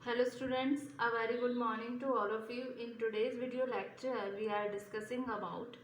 Hello students, a very good morning to all of you. In today's video lecture, we are discussing about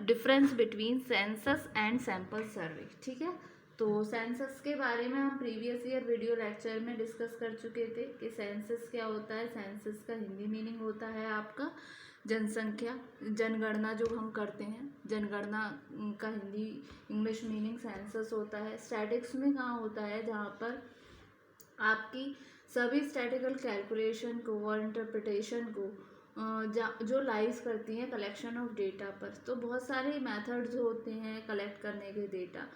difference between census and sample survey. ठीक है, तो census के बारे में हम previous year video lecture में discuss कर चुके थे कि सेंसस क्या होता है। सेंसस का हिंदी मीनिंग होता है आपका जनसंख्या, जनगणना जो हम करते हैं, जनगणना का हिंदी इंग्लिश मीनिंग सेंसस होता है। स्टैटिक्स में कहाँ होता है, जहाँ पर आपकी सभी स्टैटिकल कैलकुलेशन को और इंटरप्रिटेशन को जो लाइज करती हैं कलेक्शन ऑफ डेटा पर। तो बहुत सारे मेथड्स होते हैं कलेक्ट करने के डेटा,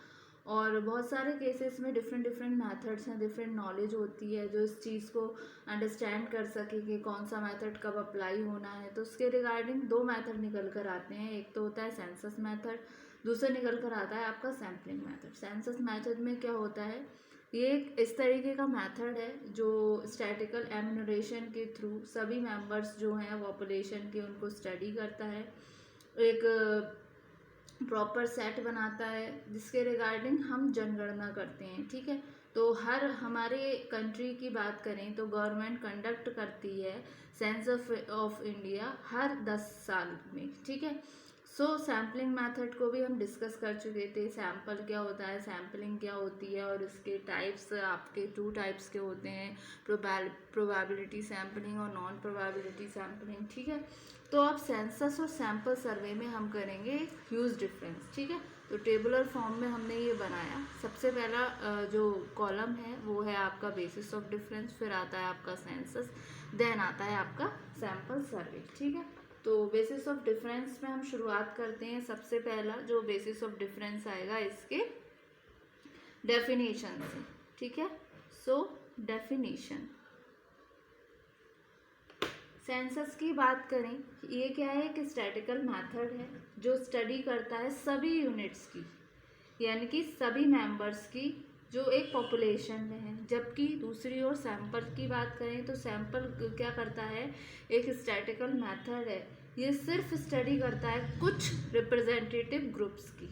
और बहुत सारे केसेस में डिफरेंट डिफरेंट मेथड्स हैं, डिफरेंट नॉलेज होती है जो इस चीज़ को अंडरस्टैंड कर सके कि कौन सा मेथड कब अप्लाई होना है। तो उसके रिगार्डिंग दो मेथड निकल कर आते हैं, एक तो होता है सेंसस मेथड, दूसरा निकल कर आता है आपका सैम्पलिंग मेथड। सेंसस मेथड में क्या होता है, ये एक इस तरीके का मेथड है जो स्टैटिकल एनुमरेशन के थ्रू सभी मेंबर्स जो हैं पॉपुलेशन के उनको स्टडी करता है, एक प्रॉपर सेट बनाता है जिसके रिगार्डिंग हम जनगणना करते हैं। ठीक है, तो हर हमारे कंट्री की बात करें तो गवर्नमेंट कंडक्ट करती है सेंसस ऑफ इंडिया हर 10 साल में। ठीक है, सैम्पलिंग मेथड को भी हम डिस्कस कर चुके थे। सैम्पल क्या होता है, सैम्पलिंग क्या होती है, और इसके टाइप्स आपके 2 टाइप्स के होते हैं, प्रोबेबिलिटी सैम्पलिंग और नॉन प्रोबेबिलिटी सैम्पलिंग। ठीक है, तो अब सेंसस और सैम्पल सर्वे में हम करेंगे ह्यूज डिफरेंस। ठीक है, तो टेबुलर फॉर्म में हमने ये बनाया। सबसे पहला जो कॉलम है वो है आपका बेसिस ऑफ डिफरेंस, फिर आता है आपका सेंसस, देन आता है आपका सैम्पल सर्वे। ठीक है, तो बेसिस ऑफ डिफरेंस में हम शुरुआत करते हैं। सबसे पहला जो बेसिस ऑफ डिफरेंस आएगा इसके डेफिनेशन से। ठीक है, सो डेफिनेशन, सेंसस की बात करें, ये क्या है कि स्टैटिकल मेथड है जो स्टडी करता है सभी यूनिट्स की, यानी कि सभी मेंबर्स की जो एक पॉपुलेशन में है। जबकि दूसरी ओर सैंपल की बात करें तो सैंपल क्या करता है, एक स्टैटिकल मेथड है, ये सिर्फ स्टडी करता है कुछ रिप्रेजेंटेटिव ग्रुप्स की,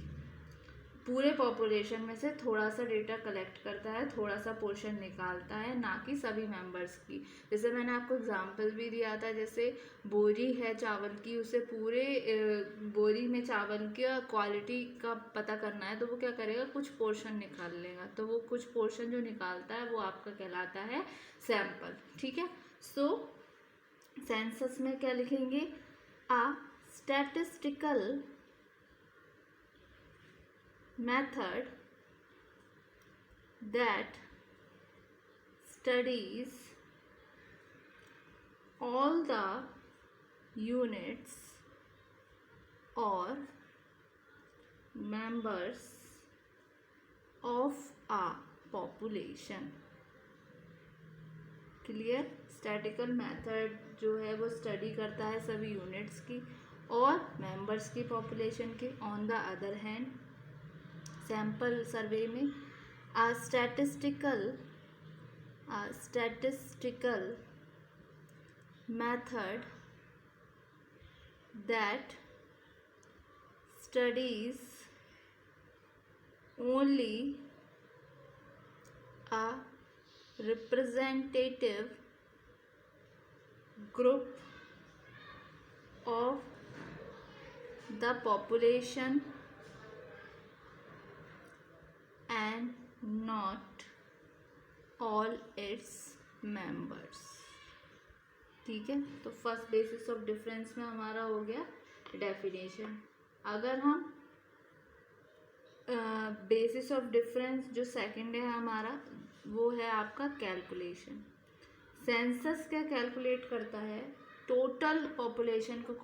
पूरे पॉपुलेशन में से थोड़ा सा डेटा कलेक्ट करता है, थोड़ा सा पोर्शन निकालता है, ना कि सभी मेंबर्स की। जैसे मैंने आपको एग्जांपल भी दिया था, जैसे बोरी है चावल की, उसे पूरे बोरी में चावल की क्वालिटी का पता करना है तो वो क्या करेगा, कुछ पोर्शन निकाल लेगा। तो वो कुछ पोर्शन जो निकालता है वो आपका कहलाता है सैंपल। ठीक है, सो सेंसस में क्या लिखेंगे, आ statistical method that studies all the units or members of a population। Clear, statistical method जो है वो स्टडी करता है सभी यूनिट्स की और मेंबर्स की पॉपुलेशन के। On the other hand sample survey में a statistical method that studies only a representative group of the population and not all its members। ठीक है, तो फर्स्ट बेसिस ऑफ डिफरेंस में हमारा हो गया डेफिनेशन। अगर हम बेसिस ऑफ डिफरेंस जो सेकंड है हमारा, वो है आपका कैलकुलेशन। सेंसस क्या कैलकुलेट करता है, टोटल पॉपुलेशन को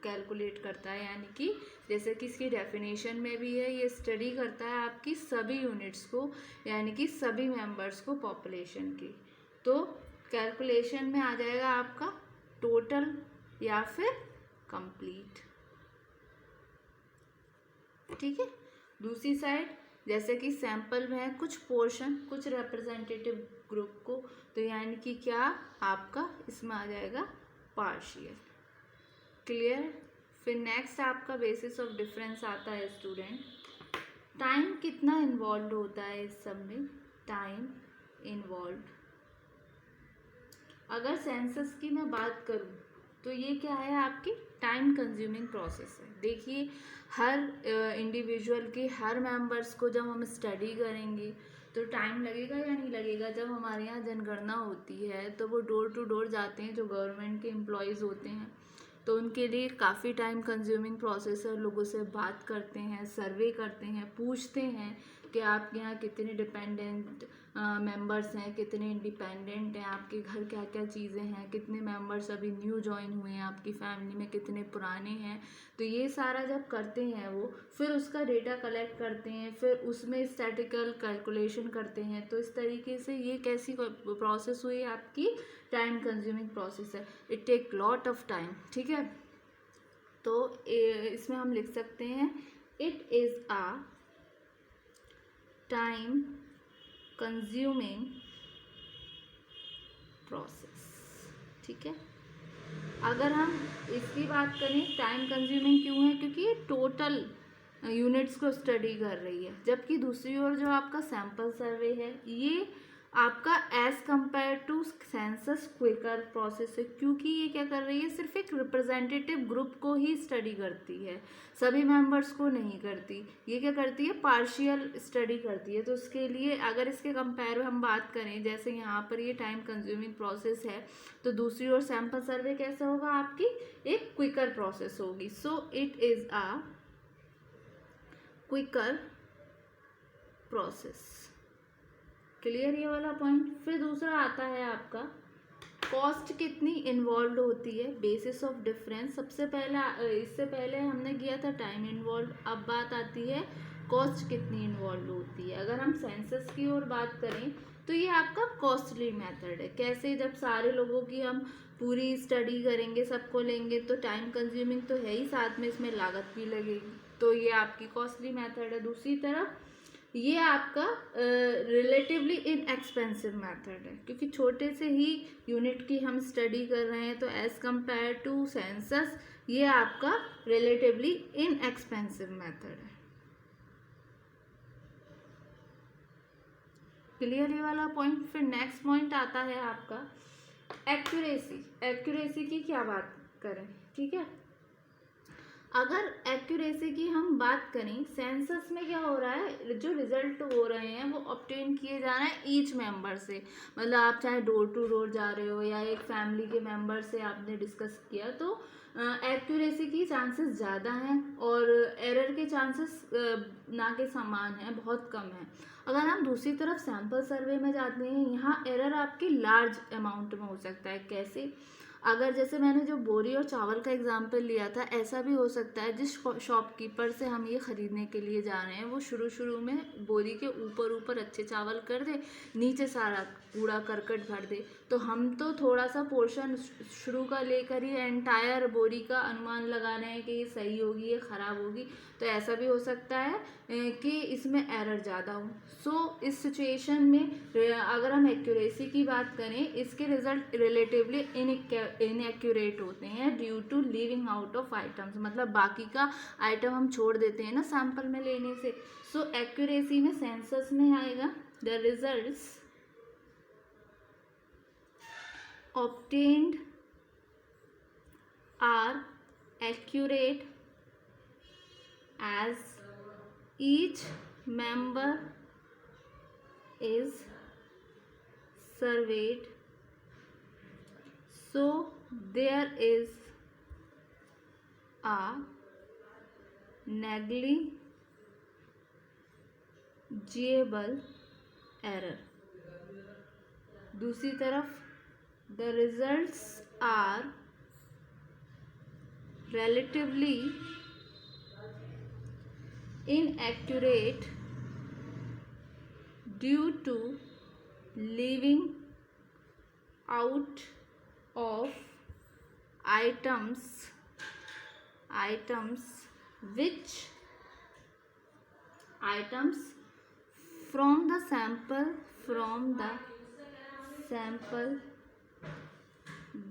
कैलकुलेट करता है, यानी कि जैसे कि इसकी डेफिनेशन में भी है, ये स्टडी करता है आपकी सभी यूनिट्स को, यानी कि सभी मेंबर्स को पॉपुलेशन की। तो कैलकुलेशन में आ जाएगा आपका टोटल या फिर कंप्लीट। ठीक है, दूसरी साइड जैसे कि सैंपल में है कुछ पोर्शन, कुछ रिप्रेजेंटेटिव ग्रुप को, तो यानी कि क्या आपका इसमें आ जाएगा पार्शियल। क्लियर, फिर नेक्स्ट आपका बेसिस ऑफ डिफरेंस आता है स्टूडेंट, टाइम कितना इन्वॉल्व होता है इस सब में, टाइम इन्वॉल्व अगर सेंसस की मैं बात करूँ तो ये क्या है, आपकी टाइम कंज्यूमिंग प्रोसेस है। देखिए, हर इंडिविजुअल के हर मेंबर्स को जब हम स्टडी करेंगे तो टाइम लगेगा या नहीं लगेगा। जब हमारे यहाँ जनगणना होती है तो वो डोर टू डोर जाते हैं, जो गवर्नमेंट के एम्प्लॉयज़ होते हैं, तो उनके लिए काफ़ी टाइम कंज्यूमिंग प्रोसेस है। लोगों से बात करते हैं, सर्वे करते हैं, पूछते हैं कि आपके यहाँ कितने डिपेंडेंट मेंबर्स हैं, कितने इंडिपेंडेंट हैं, आपके घर क्या क्या चीज़ें हैं, कितने मेंबर्स अभी न्यू ज्वाइन हुए हैं आपकी फैमिली में, कितने पुराने हैं। तो ये सारा जब करते हैं वो, फिर उसका डेटा कलेक्ट करते हैं, फिर उसमें स्टैटिकल कैलकुलेशन करते हैं। तो इस तरीके से ये कैसी प्रोसेस हुई, आपकी टाइम कंज्यूमिंग प्रोसेस है। It take lot of time, ठीक है। तो इसमें हम लिख सकते हैं it is a time consuming process, ठीक है। अगर हम इसकी बात करें टाइम कंज्यूमिंग क्यों है, क्योंकि ये टोटल यूनिट्स को स्टडी कर रही है। जबकि दूसरी ओर जो आपका सैंपल सर्वे है, ये आपका as compare to census quicker process है, क्योंकि ये क्या कर रही है, सिर्फ एक रिप्रेजेंटेटिव ग्रुप को ही स्टडी करती है, सभी मेंबर्स को नहीं करती। ये क्या करती है, पार्शियल स्टडी करती है। तो उसके लिए अगर इसके कंपेयर हम बात करें, जैसे यहाँ पर ये टाइम कंज्यूमिंग प्रोसेस है, तो दूसरी ओर सैंपल सर्वे कैसा होगा, आपकी एक क्विकर प्रोसेस होगी। So it is a quicker process. Clear ये वाला पॉइंट। फिर दूसरा आता है आपका कॉस्ट कितनी इन्वॉल्व होती है, बेसिस ऑफ डिफरेंस। सबसे पहला, इससे पहले हमने किया था टाइम इन्वॉल्व, अब बात आती है कॉस्ट कितनी इन्वॉल्व होती है। अगर हम सेंसस की ओर बात करें तो ये आपका कॉस्टली मेथड है। कैसे, जब सारे लोगों की हम पूरी स्टडी करेंगे, सबको लेंगे, तो टाइम कंज्यूमिंग तो है ही, साथ में इसमें लागत भी लगेगी, तो ये आपकी कॉस्टली मेथड है। दूसरी तरफ ये आपका रिलेटिवली इनएक्सपेंसिव मेथड है, क्योंकि छोटे से ही यूनिट की हम स्टडी कर रहे हैं, तो एज कंपेयर टू सेंसस ये आपका रिलेटिवली इनएक्सपेंसिव मेथड है। क्लियर ये वाला पॉइंट। फिर नेक्स्ट पॉइंट आता है आपका एक्यूरेसी। एक्यूरेसी की क्या बात करें, ठीक है। अगर एक्यूरेसी की हम बात करें, सेंसस में क्या हो रहा है, जो रिजल्ट हो रहे हैं वो ऑब्टेन किए जा रहे हैं ईच मेंबर से। मतलब आप चाहे डोर टू डोर जा रहे हो या एक फैमिली के मेंबर से आपने डिस्कस किया, तो एक्यूरेसी की चांसेस ज़्यादा हैं और एरर के चांसेस ना के समान हैं, बहुत कम है। अगर हम दूसरी तरफ सैंपल सर्वे में जाते हैं, यहाँ एरर आपकी लार्ज अमाउंट में हो सकता है। कैसे, अगर जैसे मैंने जो बोरी और चावल का एग्जांपल लिया था, ऐसा भी हो सकता है जिस शॉपकीपर से हम ये ख़रीदने के लिए जा रहे हैं, वो शुरू में बोरी के ऊपर ऊपर अच्छे चावल कर दे, नीचे सारा कूड़ा करकट भर दे। तो हम तो थोड़ा सा पोर्शन शुरू का लेकर ही एंटायर बोरी का अनुमान लगा रहे हैं कि ये सही होगी, ये ख़राब होगी। तो ऐसा भी हो सकता है कि इसमें एरर ज़्यादा हो। सो इस सिचुएशन में अगर हम एक्यूरेसी की बात करें, इसके रिजल्ट रिलेटिवली इनएक्यूरेट होते हैं due to leaving out of items. मतलब बाकी का आइटम हम छोड़ देते हैं ना सैंपल में लेने से। सो एक्यूरेसी में सेंसस में आएगा the results obtained are accurate as each member is surveyed, so there is a negligible error. दूसरी तरफ the results are relatively inaccurate due to leaving out of items from the sample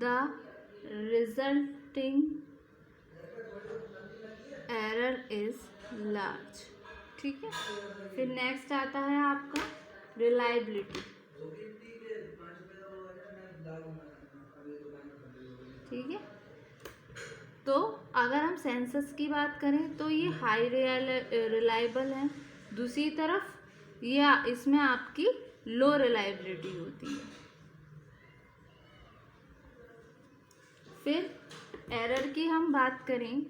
the resulting error is large, ठीक है। फिर next आता है आपका reliability. ठीक है। तो अगर हम सेंसस की बात करें तो ये हाई रिलायबल है, दूसरी तरफ ये इसमें आपकी लो रिलायबिलिटी होती है। फिर एरर की हम बात करें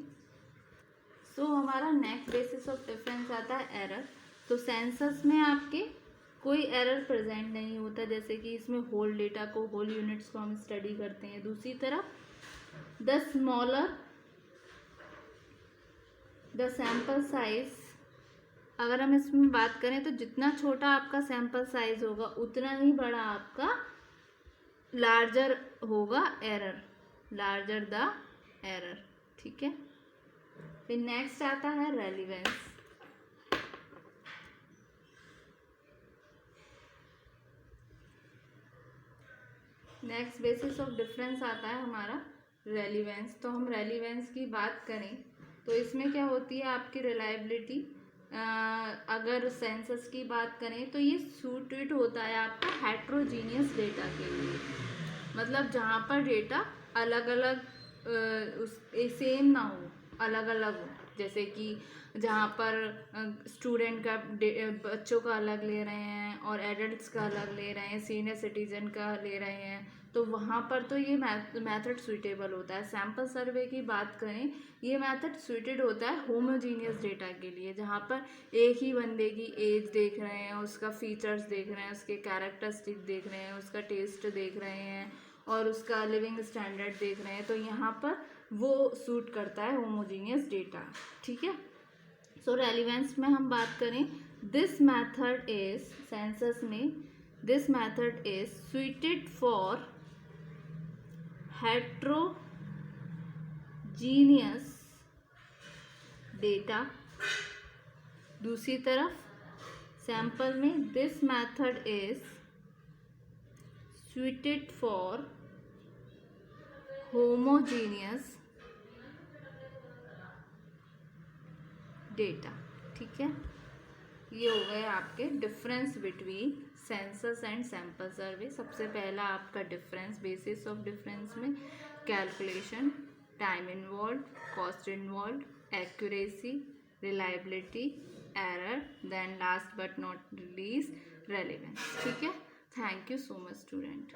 तो हमारा नेक्स्ट बेसिस ऑफ डिफरेंस आता है एरर। तो सेंसस में आपके कोई एरर प्रेजेंट नहीं होता, जैसे कि इसमें होल डेटा को, होल यूनिट्स को हम स्टडी करते हैं। दूसरी तरफ the smaller the sample size, अगर हम इसमें बात करें तो जितना छोटा आपका सैम्पल साइज होगा उतना ही बड़ा आपका लार्जर होगा एरर, लार्जर द एरर। ठीक है। फिर नेक्स्ट आता है relevance. Next basis of difference आता है हमारा रेलिवेंस। तो हम रेलिवेंस की बात करें तो इसमें क्या होती है आपकी रिलायबिलिटी। अगर सेंसस की बात करें तो ये सूटेड होता है आपका हेट्रोजीनियस डेटा के लिए, मतलब जहाँ पर डेटा अलग अलग सेम ना हो, अलग अलग हो। जैसे कि जहाँ पर स्टूडेंट का बच्चों का अलग ले रहे हैं और एडल्ट्स का अलग ले रहे हैं, सीनियर सिटीजन का ले रहे हैं, तो वहाँ पर तो ये मेथड सुइटेबल होता है। सैम्पल सर्वे की बात करें, ये मेथड सुइटेड होता है होमोजीनियस डेटा के लिए, जहाँ पर एक ही बंदे की एज देख रहे हैं, उसका फीचर्स देख रहे हैं, उसके कैरेक्टरिस्टिक देख रहे हैं, उसका टेस्ट देख रहे हैं और उसका लिविंग स्टैंडर्ड देख रहे हैं, तो यहाँ पर वो सूट करता है होमोजीनियस डेटा। ठीक है। सो रेलिवेंस में हम बात करें, दिस मेथड इज सेंसस में this method is suited for heterogeneous data. दूसरी तरफ सैंपल में this method is suited for homogeneous data। ठीक है। ये हो गए आपके difference between census and sample survey. सबसे पहला आपका डिफरेंस, बेसिस ऑफ डिफरेंस में calculation, time involve, cost involve, accuracy, reliability, error, then last but not least relevance. ठीक है। Thank you so much student.